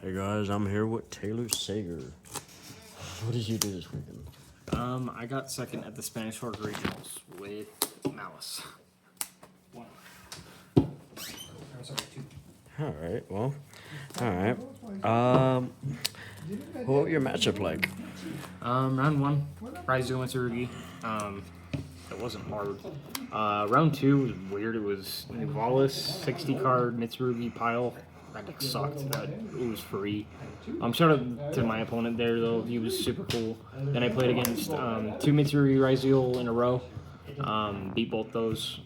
Hey guys, I'm here with Taylor Sager. What did you do this weekend? I got second at the Spanish Fork Regionals with Maliss. One. Sorry, two. All right, well, all right. What was your matchup like? Round one, Raizo and Tsurugi. It wasn't hard. Round two was weird. It was Maliss, 60 card, Mitsurugi pile. That deck sucked. It was free. Shout out to my opponent there, though. He was super cool. Then I played against two Mitsurugi Raizo in a row. Beat both those.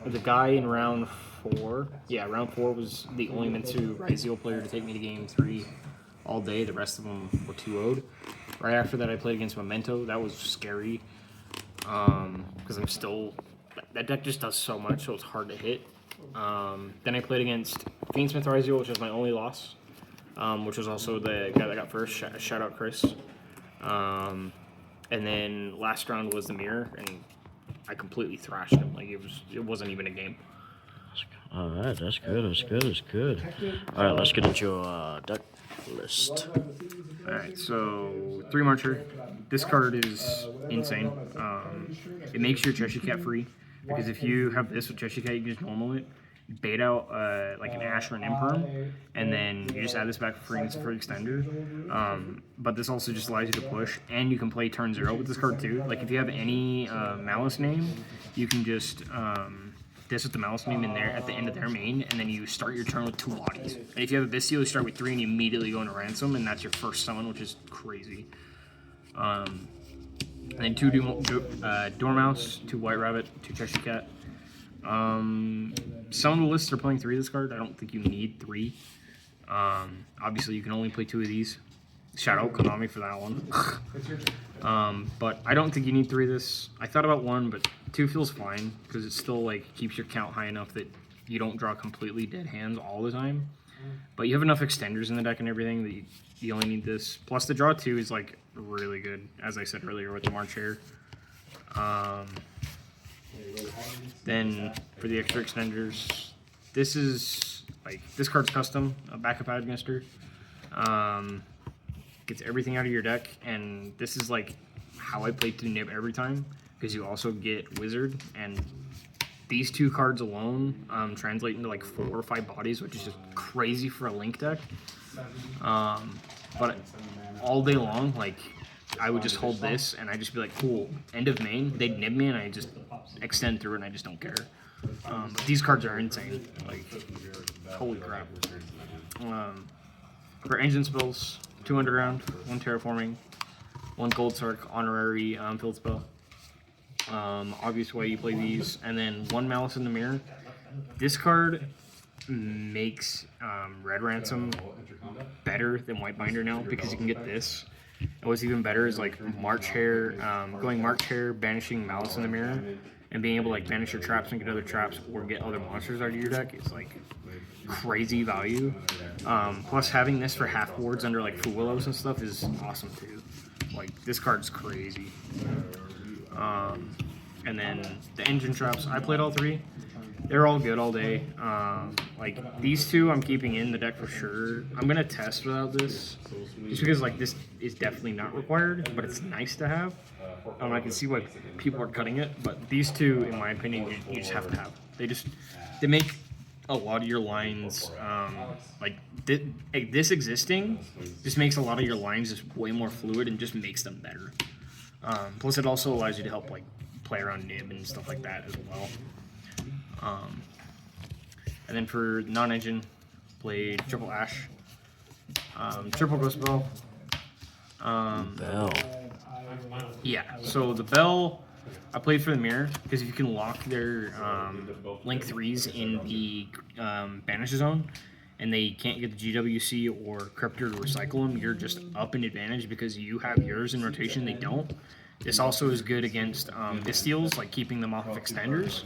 The guy in round four, round four was the only Mitsu Raizo player to take me to game three all day. The rest of them were 2-0'd. Right after that, I played against Memento. That was scary because I'm still... That deck just does so much, so it's hard to hit. Then I played against Fiendsmith Raizo, which was my only loss, which was also the guy that got first. Shout out Chris. And then last round was the mirror, and I completely thrashed him. Like it wasn't even a game. All right, that's good. That's good. All right, let's get into your deck list. All right, so 3 Marcher. This card is insane. It makes your Cheshire Cat free, because if you have this with Cheshire Cat, you can just normal it, bait out like an Ash or an Imperm, and then you just add this back for free and it's a free extender. But this also just allows you to push, and you can play turn 0 with this card too. Like if you have any Maliss name, you can just this with the Maliss name in there at the end of their main, and then you start your turn with 2 bodies. And if you have a Visceal, you start with 3 and you immediately go into Ransom, and that's your first summon, which is crazy. And then 2 Dormouse, 2 White Rabbit, 2 Cheshire Cat. Some of the lists are playing 3 of this card. I don't think you need 3. Obviously, you can only play 2 of these. Shout out Konami for that one. But I don't think you need 3 of this. I thought about 1, but 2 feels fine because it still like keeps your count high enough that you don't draw completely dead hands all the time. But you have enough extenders in the deck and everything that you only need this. Plus the draw 2 is like really good, as I said earlier with the March Hair. Then for the extra extenders, this is like this card's custom, a backup Admister. Gets everything out of your deck, and this is like how I play to nib every time, because you also get Wizard, and these 2 cards alone translate into like 4 or 5 bodies, which is just crazy for a Link deck. But all day long, like I would just hold this, and I'd just be like, cool, end of main, they'd nib me, and I just extend through it, and I just don't care. But these cards are insane, like, holy crap. For engine spells, 2 Underground, 1 Terraforming, 1 Gold Sark, Honorary Field Spell. Obvious way you play these, and then 1 Malice in the Mirror. This card makes Red Ransom better than White Binder now, because you can get this. And what's even better is like March Hair, going March Hair, banishing Malice in the Mirror, and being able to like banish your traps and get other traps or get other monsters out of your deck is like crazy value. Plus having this for half boards under like Fuwillows and stuff is awesome too. Like this card's crazy. And then the engine traps, I played all 3. They're all good all day. Like these 2 I'm keeping in the deck for sure. I'm gonna test without this, just because like this is definitely not required, but it's nice to have. I can see why people are cutting it, but these 2, in my opinion, you just have to have. They make a lot of your lines like this existing just makes a lot of your lines just way more fluid and just makes them better. Plus it also allows you to help like play around nib and stuff like that as well. And then for non-engine, played triple Ash, triple Ghost Bell. Bell. Yeah, so the Bell, I played for the Mirror, because if you can lock their Link 3s in the Banish Zone, and they can't get the GWC or Cryptor to recycle them, you're just up in advantage because you have yours in rotation, they don't. This also is good against Visteals, like keeping them off of extenders.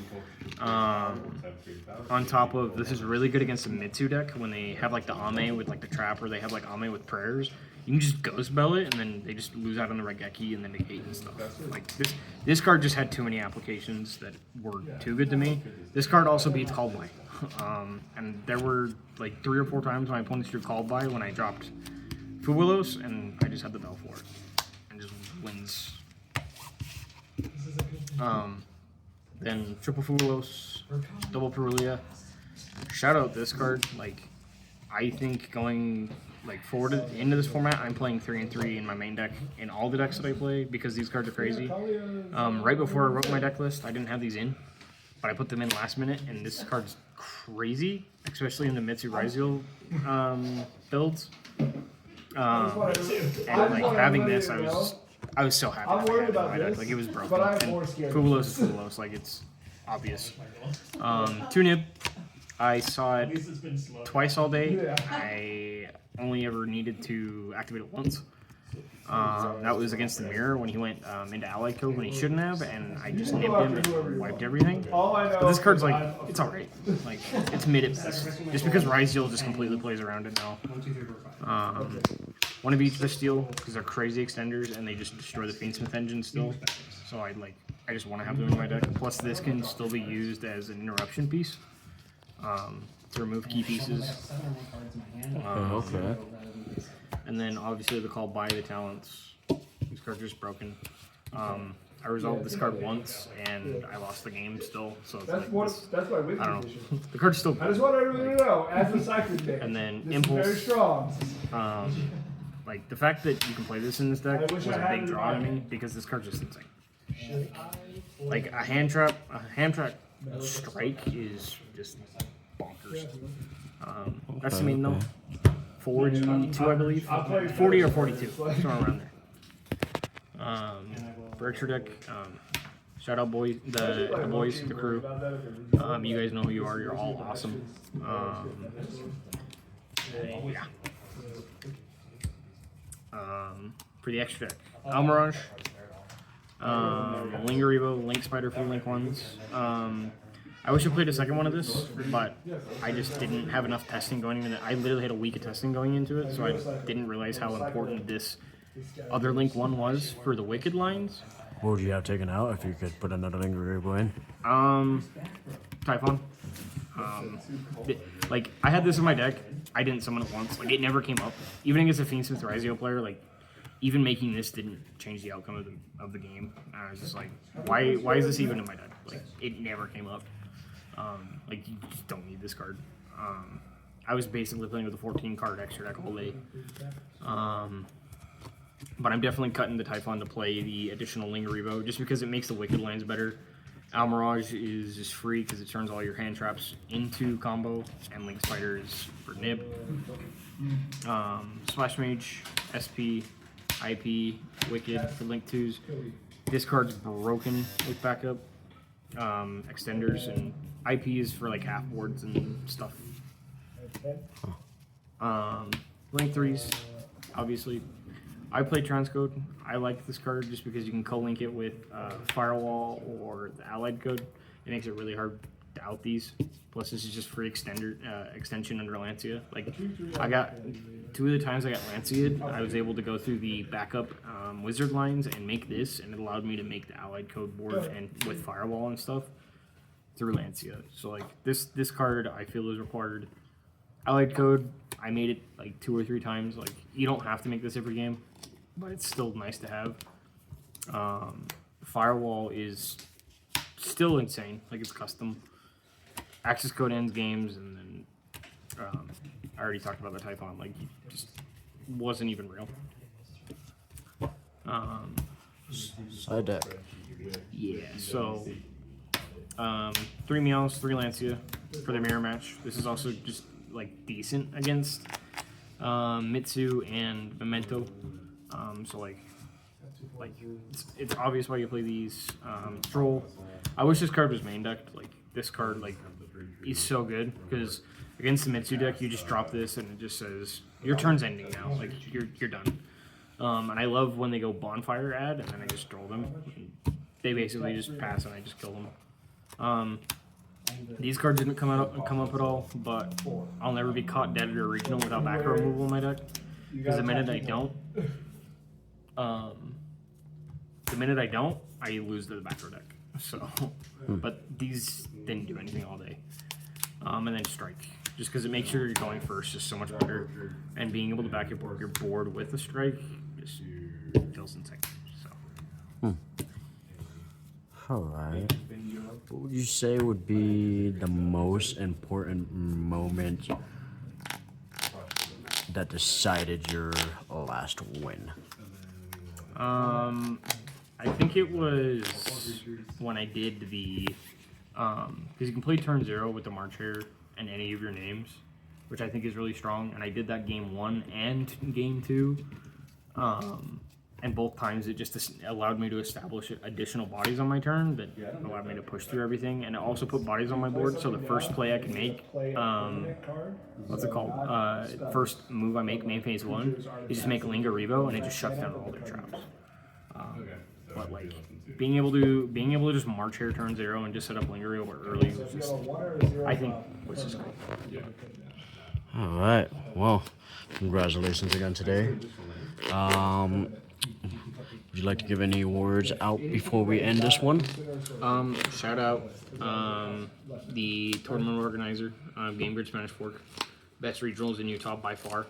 On top of, this is really good against the Mitsu deck when they have like the Ame with like the trap, or they have like Ame with prayers. You can just Ghost Bell it, and then they just lose out on the Regeki and then negate and stuff. Like this card just had too many applications that were too good to me. This card also beats Called By. And there were like 3 or 4 times my opponents drew called by when I dropped Fuwilos, and I just had the bell for it, and just wins. Then triple Fuwilos, double Perulia. Shout out this card. Like, I think going like forward into this format, I'm playing 3 and 3 in my main deck in all the decks that I play because these cards are crazy. Right before I wrote my deck list, I didn't have these in, but I put them in last minute, and this card's crazy, especially in the Mitsu Raziel builds. And like having this, I was so happy that I had it in my deck. Like, it was broken. And Fuwilos is Fuwilos, like, it's obvious. 2 Nib. I saw it twice all day. I only ever needed to activate it once. That was against the Mirror when he went into Allied Code when he shouldn't have, and I just nibbed him and wiped everything. But this card's like, it's alright. Like, it's mid at best. Just because Raziel just completely plays around it now. One of each for steal, because they're crazy extenders and they just destroy the Fiendsmith engine still. So I just want to have them in my deck. Plus this can still be used as an interruption piece. To remove key pieces. Okay. And then obviously the call by the talents. These cards are just broken. I resolved this card once and I lost the game still. So it's like this, that's my win I don't condition. know. The card's still. I just want everyone to know, as a Cycling deck, And then this Impulse. is very strong. Like the fact that you can play this in this deck I wish was I a had big it in draw to my me hand. because this card's just insane. Like a hand trap strike is just bonkers. That's the main though. 42, I believe. 40 or 42, somewhere around there. For extra deck, shout out boys, the boys, the crew. You guys know who you are. You're all awesome. Yeah. For the extra deck, Almirage, Lingerivo, Link Spider for the Link ones. I wish I played a second one of this, but I just didn't have enough testing going into it. I literally had a week of testing going into it, so I didnent realize how important this other Link one was for the Wicked lines. What would you have taken out if you could put another Lingerivo in? Typhon. Like, I had this in my deck. I didn't summon it once. Like, it never came up. Even against a Fiendsmith Raziel player, like, even making this didn't change the outcome of the game. I was just like, why is this even in my deck? Like, it never came up. Like, you just don't need this card. I was basically playing with a 14 card extra deck all day. But I'm definitely cutting the Typhon to play the additional Lingerivo just because it makes the Wicked lands better. Almirage is just free because it turns all your hand traps into combo, and Link Spider is for nib. Splash Mage, SP, IP, Wicked for Link 2s. This card's broken with backup. Extenders and IP is for like half boards and stuff. Link 3s, obviously. I play Transcode. I like this card just because you can co-link it with Firewall or the Allied code. It makes it really hard to out these. Plus, this is just free extension under Lancia. Like, I got 2 of the times I got Lancia'd, I was able to go through the backup wizard lines and make this, and it allowed me to make the Allied code board and with Firewall and stuff through Lancia. So like this card I feel is required. Allied code, I made it like 2 or 3 times. Like, you don't have to make this every game, but it's still nice to have. Firewall is still insane. Like, it's custom. Access code ends games, and then I already talked about the Typhon. Like, he just wasn't even real. Side deck. Yeah, so 3 Meows, 3 Lancia for the mirror match. This is also just like decent against Mitsu and Memento. So like it's obvious why you play these. Troll. I wish this card was main decked. Like, this card like is so good because against the Mitsu deck you just drop this and it just says your turn's ending now. Like, you're done. And I love when they go bonfire ad and then I just troll them. They basically just pass and I just kill them. These cards didn't come up at all, but I'll never be caught dead at a regional without backer removal in my deck. Because the minute I don't, I lose the backer deck. So, but these didn't do anything all day. and then strike. Just because it makes sure you're going first is so much better, and being able to back your board with a strike just feels insane. So. Alright. What would you say would be the most important moment that decided your last win? I think it was when I did the, because you can play turn 0 with the March Hare and any of your names, which I think is really strong. And I did that game 1 and game 2, and both times it just allowed me to establish additional bodies on my turn that allowed me to push through everything, and it also put bodies on my board. So the first play I can make, what's it called? First move I make, main phase 1, is just make Linga Revo, and it just shuts down all their traps. But like being able to just March Hare turn 0 and just set up Linga Revo early was just, I think, was just cool. All right. Well, congratulations again today. Would you like to give any words out before we end this one? Shout out the tournament organizer, Game Grid Spanish Fork. Best regionals in Utah by far.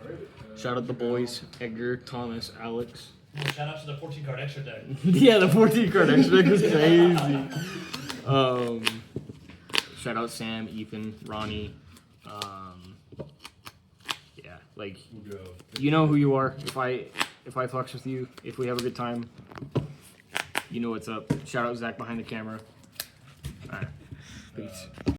Shout out the boys, Edgar, Thomas, Alex. Shout out to the 14 card extra deck. Yeah, the 14 card extra deck is crazy. Shout out Sam, Ethan, Ronnie. Yeah, like, you know who you are. If I flex with you, if we have a good time, you know what's up. Shout out Zach behind the camera. All right, peace.